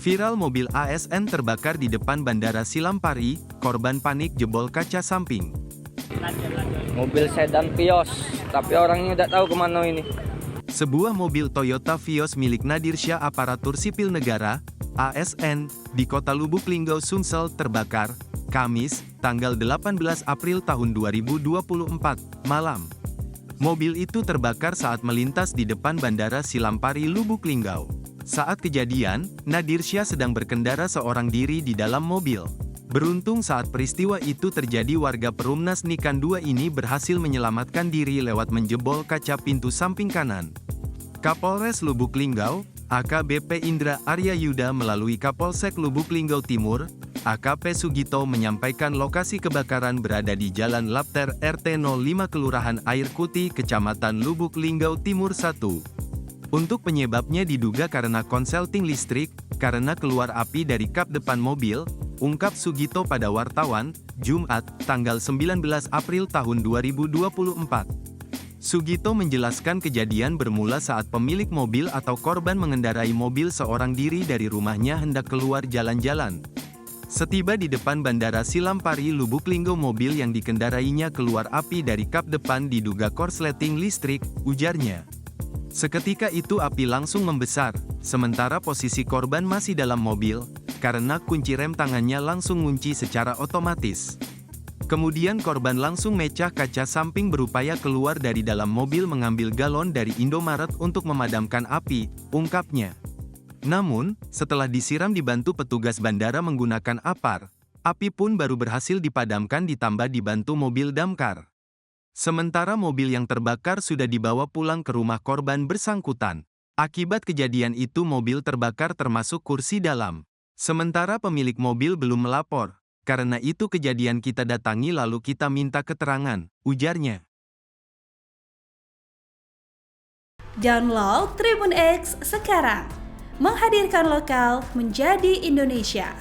Viral mobil ASN terbakar di depan Bandara Silampari, korban panik jebol kaca samping. Mobil sedan Vios, tapi orangnya tidak tahu kemana ini. Sebuah mobil Toyota Vios milik Nadir Syah Aparatur Sipil Negara, ASN, di kota Lubuk Linggau, Sumsel terbakar, Kamis, tanggal 18 April tahun 2024, malam. Mobil itu terbakar saat melintas di depan Bandara Silampari, Lubuk Linggau. Saat kejadian, Nadir Syah sedang berkendara seorang diri di dalam mobil. Beruntung saat peristiwa itu terjadi, warga Perumnas Nikan 2 ini berhasil menyelamatkan diri lewat menjebol kaca pintu samping kanan. Kapolres Lubuk Linggau, AKBP Indra Arya Yuda melalui Kapolsek Lubuk Linggau Timur, AKP Sugito menyampaikan lokasi kebakaran berada di Jalan Lapter RT 05 Kelurahan Air Kuti, Kecamatan Lubuk Linggau Timur 1. Untuk penyebabnya diduga karena konsleting listrik, karena keluar api dari kap depan mobil, ungkap Sugito pada wartawan, Jumat, tanggal 19 April tahun 2024. Sugito menjelaskan kejadian bermula saat pemilik mobil atau korban mengendarai mobil seorang diri dari rumahnya hendak keluar jalan-jalan. Setiba di depan Bandara Silampari, Lubuk Linggau, mobil yang dikendarainya keluar api dari kap depan diduga korsleting listrik, ujarnya. Seketika itu api langsung membesar, sementara posisi korban masih dalam mobil, karena kunci rem tangannya langsung ngunci secara otomatis. Kemudian korban langsung mecah kaca samping berupaya keluar dari dalam mobil mengambil galon dari Indomaret untuk memadamkan api, ungkapnya. Namun, setelah disiram dibantu petugas bandara menggunakan APAR, api pun baru berhasil dipadamkan ditambah dibantu mobil damkar. Sementara mobil yang terbakar sudah dibawa pulang ke rumah korban bersangkutan. Akibat kejadian itu mobil terbakar termasuk kursi dalam. Sementara pemilik mobil belum melapor. Karena itu kejadian kita datangi lalu kita minta keterangan, ujarnya. Download Tribun X sekarang. Menghadirkan lokal menjadi Indonesia.